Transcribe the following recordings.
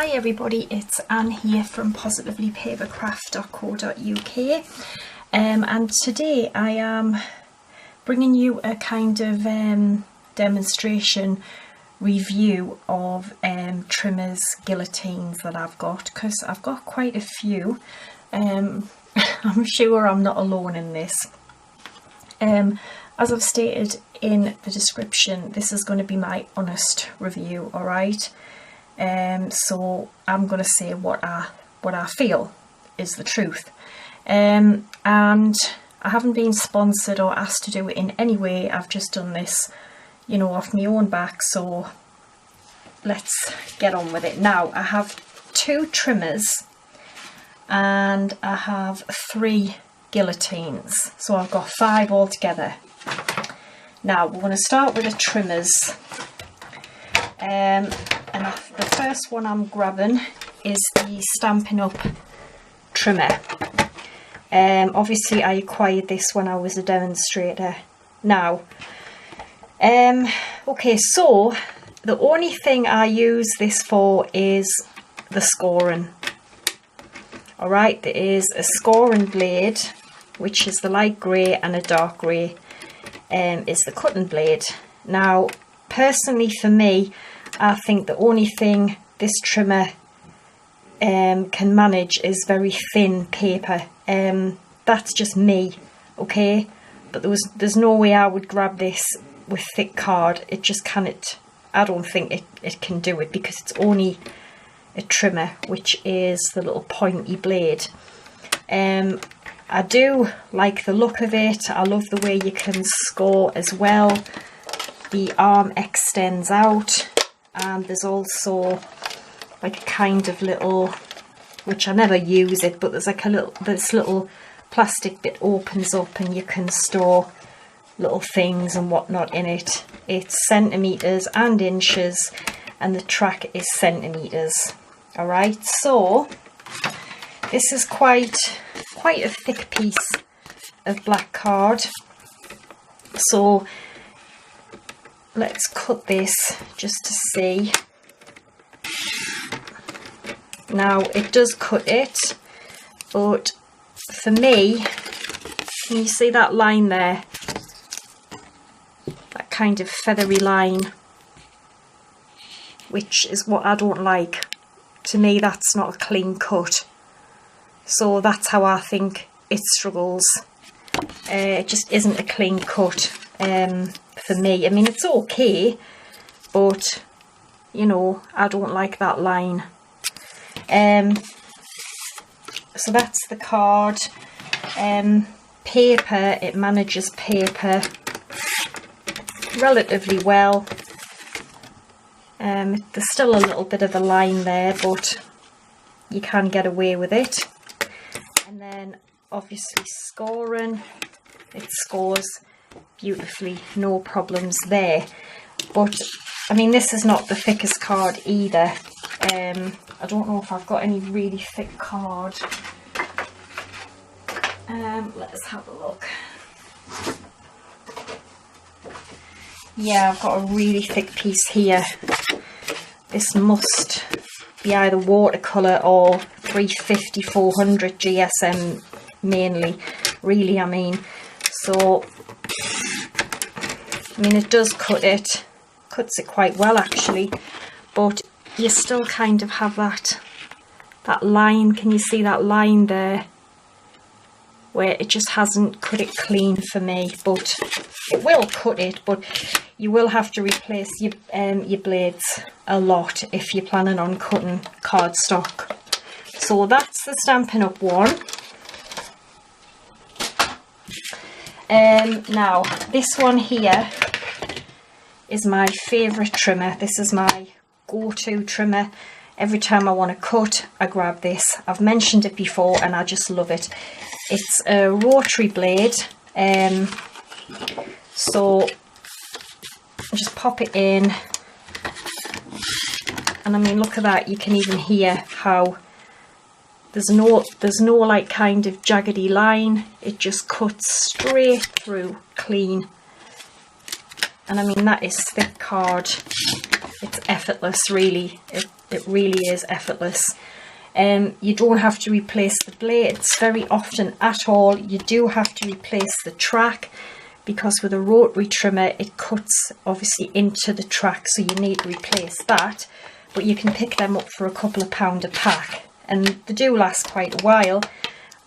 Hi everybody, it's Anne here from positivelypapercraft.co.uk and today I am bringing you a kind of demonstration review of trimmers, guillotines that I've got, because I've got quite a few. I'm sure I'm not alone in this. As I've stated in the description, this is going to be my honest review, alright? So I'm going to say what I feel is the truth. And I haven't been sponsored or asked to do it in any way. I've just done this, you know, off my own back. So let's get on with it. Now I have 2 trimmers and I have 3 guillotines. So I've got 5 altogether. Now we're going to start with the trimmers. And the first one I'm grabbing is the Stampin' Up trimmer. Obviously I acquired this when I was a demonstrator. Now, okay, so the only thing I use this for is the scoring. Alright, there is a scoring blade, which is the light grey, and a dark grey is the cutting blade. Now, personally for me, I think the only thing this trimmer can manage is very thin paper. That's just me, okay? But there's no way I would grab this with thick card. It just cannot. I don't think it can do it, because it's only a trimmer, which is the little pointy blade. I do like the look of it. I love the way you can score as well. The arm extends out. And there's also like a kind of little, which I never use it, but there's like this little plastic bit opens up and you can store little things and whatnot in it. It's centimetres and inches, and the track is centimetres. Alright, so this is quite a thick piece of black card. So let's cut this just to see. Now it does cut it, but for me, can you see that line there? That kind of feathery line, which is what I don't like. To me, that's not a clean cut. So that's how I think it struggles. It just isn't a clean cut. For me, I mean, it's okay, but you know, I don't like that line. So that's the card. Paper, it manages paper relatively well. There's still a little bit of a line there, but you can get away with it. And then obviously scoring, it scores beautifully, no problems there. But I mean, this is not the thickest card either. I don't know if I've got any really thick card. Let's have a look. Yeah, I've got a really thick piece here. This must be either watercolour or 350, 400 GSM mainly, really, I mean. So I mean, it does cut it, cuts it quite well actually, but you still kind of have that line. Can you see that line there, where it just hasn't cut it clean for me? But it will cut it, but you will have to replace your blades a lot if you're planning on cutting cardstock. So that's the Stampin' Up one. Now this one here is my favourite trimmer. This is my go-to trimmer. Every time I want to cut, I grab this. I've mentioned it before and I just love it. It's a rotary blade. So just pop it in, and I mean, look at that. You can even hear how there's no like kind of jaggedy line. It just cuts straight through clean. And I mean, that is thick card. It's effortless, really. It really is effortless. You don't have to replace the blades very often at all. You do have to replace the track, because with a rotary trimmer it cuts obviously into the track, so you need to replace that. But you can pick them up for a couple of pound a pack, and they do last quite a while.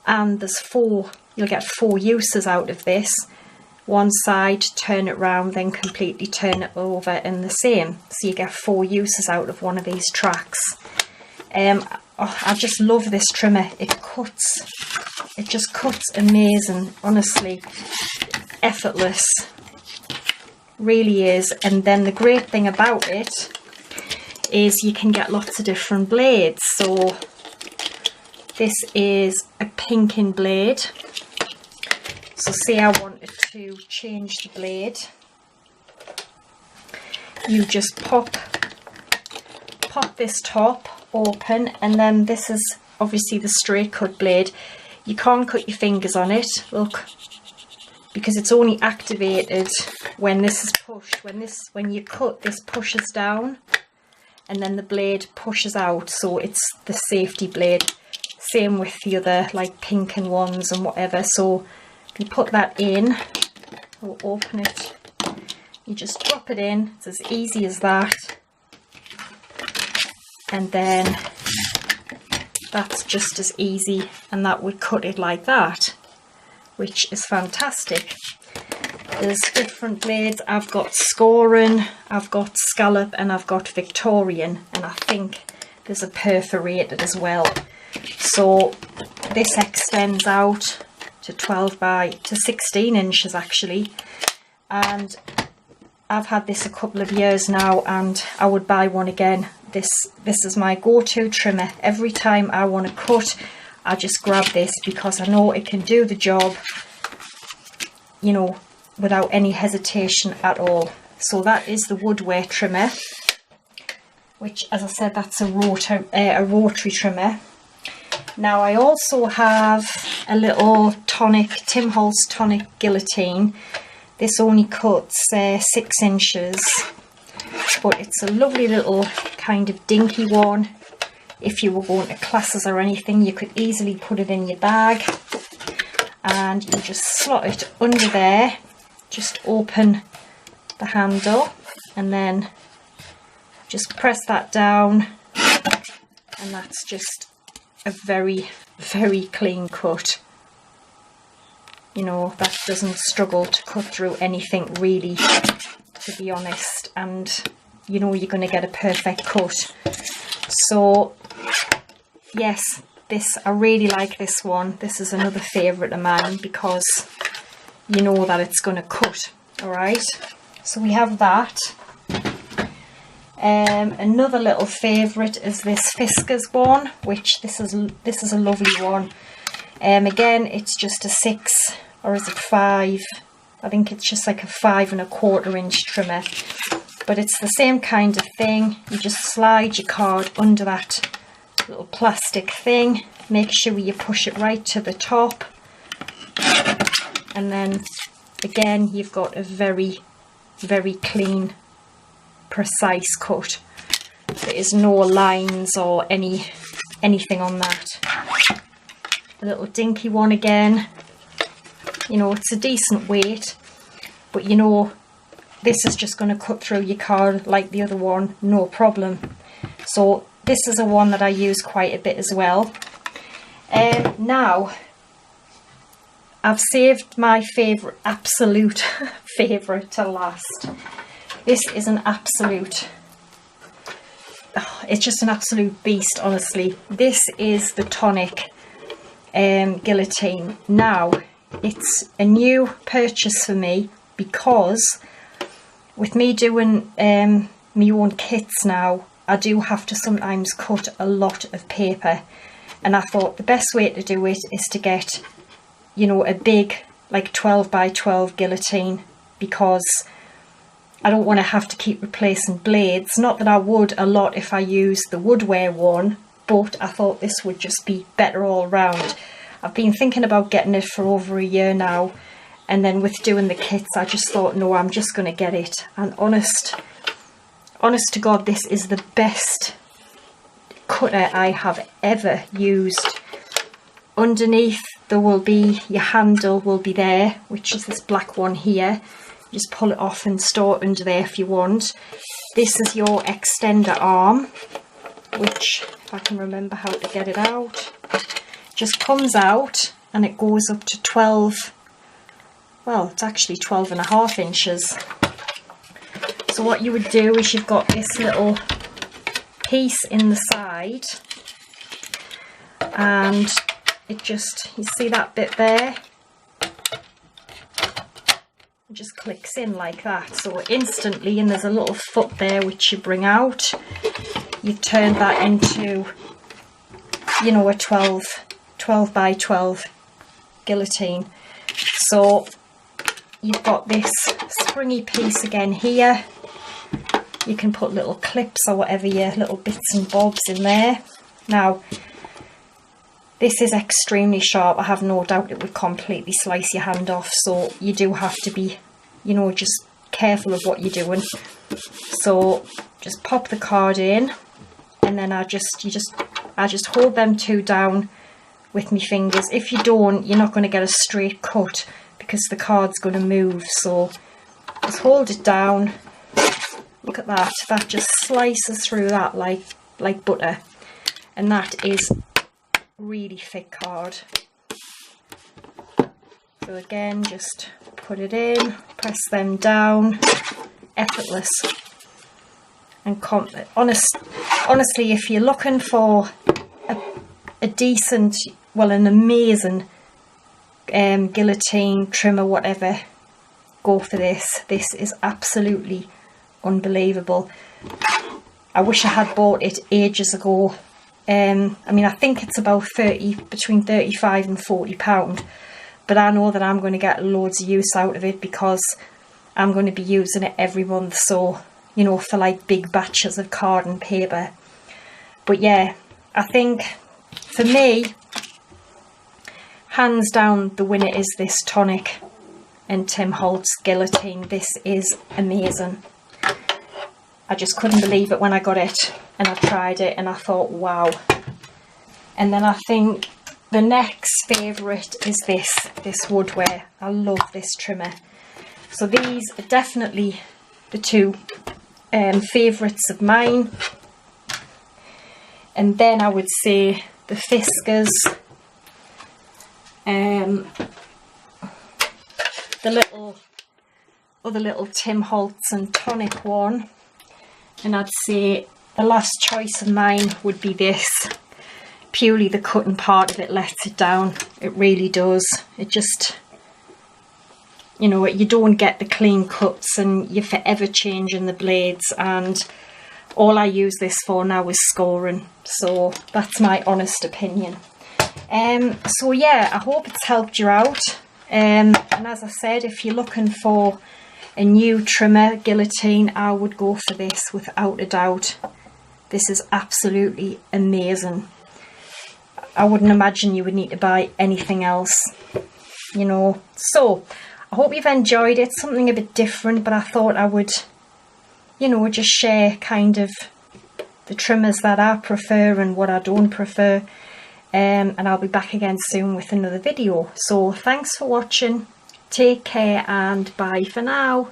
And there's you'll get 4 uses out of this. One side, turn it round, then completely turn it over, and the same. So you get 4 uses out of one of these tracks. I just love this trimmer. It just cuts amazing, honestly. Effortless, really is. And then the great thing about it is you can get lots of different blades. So this is a pinking blade. So say I wanted to change the blade, you just pop this top open, and then this is obviously the straight cut blade. You can't cut your fingers on it, look, because it's only activated when this is pushed. When you cut, this pushes down and then the blade pushes out, so it's the safety blade. Same with the other like pink and ones and whatever. So you put that in, or open it, you just drop it in. It's as easy as that, and then that's just as easy, and that would cut it like that, which is fantastic. There's different blades. I've got scoring, I've got scallop, and I've got Victorian, and I think there's a perforated as well. So this extends out to 16 inches actually, and I've had this a couple of years now, and I would buy one again. This is my go-to trimmer. Every time I want to cut, I just grab this, because I know it can do the job, you know, without any hesitation at all. So that is the woodware trimmer, which, as I said, that's a rotary trimmer. Now I also have a little tonic, Tim Holtz tonic guillotine. This only cuts 6 inches, but it's a lovely little kind of dinky one. If you were going to classes or anything, you could easily put it in your bag, and you just slot it under there, just open the handle, and then just press that down, and that's just a very, very clean cut. You know, that doesn't struggle to cut through anything really, to be honest, and you know you're going to get a perfect cut. So yes, I really like this one. This is another favourite of mine, because you know that it's going to cut. Alright, so we have that. Another little favourite is this Fiskars one, which this is a lovely one. Again, it's just a 6, or is it 5? I think it's just like a 5 1/4 inch trimmer, but it's the same kind of thing. You just slide your card under that little plastic thing, make sure you push it right to the top, and then again you've got a very, very clean, precise cut. There is no lines or anything on that. A little dinky one again. You know, it's a decent weight, but you know this is just going to cut through your card like the other one, no problem. So this is a one that I use quite a bit as well. Now I've saved my favourite, absolute favourite to last. This is an absolute, it's just an absolute beast, honestly. This is the tonic guillotine. Now it's a new purchase for me, because with me doing my own kits now, I do have to sometimes cut a lot of paper, and I thought the best way to do it is to get, you know, a big like 12 by 12 guillotine, because I don't want to have to keep replacing blades. Not that I would a lot if I used the woodware one, but I thought this would just be better all round. I've been thinking about getting it for over a year now, and then with doing the kits I just thought, no, I'm just going to get it. And honest to God, this is the best cutter I have ever used. Underneath there will be, your handle will be there, which is this black one here. Just pull it off and store it under there if you want. This is your extender arm, which, if I can remember how to get it out, just comes out and it goes up to 12, well, it's actually 12.5 inches. So what you would do is you've got this little piece in the side, and it just, you see that bit there? It just clicks in like that. So instantly, and there's a little foot there which you bring out. You turn that into, you know, a 12 by 12 guillotine. So you've got this springy piece again here. You can put little clips or whatever, your little bits and bobs in there. Now, this is extremely sharp. I have no doubt it would completely slice your hand off. So you do have to be, you know, just careful of what you're doing. So just pop the card in, and then I just hold them two down with my fingers. If you don't, you're not going to get a straight cut because the card's going to move. So just hold it down. Look at that. That just slices through that like butter. And that is really thick card. So again, just put it in, press them down, effortless. And honestly, if you're looking for a decent, well, an amazing guillotine, trimmer, whatever, go for this. This is absolutely unbelievable. I wish I had bought it ages ago. I mean, I think it's about between 35 and 40 pound, but I know that I'm going to get loads of use out of it because I'm going to be using it every month. So, you know, for like big batches of card and paper. But yeah, I think for me, hands down, the winner is this tonic and Tim Holtz guillotine. This is amazing. I just couldn't believe it when I got it and I tried it and I thought, wow. And then I think the next favourite is this woodware. I love this trimmer. So these are definitely the two favourites of mine. And then I would say the Fiskars, the other little Tim Holtz and tonic one. And I'd say the last choice of mine would be this. Purely the cutting part of it lets it down. It really does. It just, you know, you don't get the clean cuts and you're forever changing the blades. And all I use this for now is scoring. So that's my honest opinion. So yeah, I hope it's helped you out. And as I said, if you're looking for a new trimmer guillotine, I would go for this without a doubt. This is absolutely amazing. I wouldn't imagine you would need to buy anything else, you know. So I hope you've enjoyed it. Something a bit different, but I thought I would, you know, just share kind of the trimmers that I prefer and what I don't prefer. And I'll be back again soon with another video. So thanks for watching. Take care and bye for now.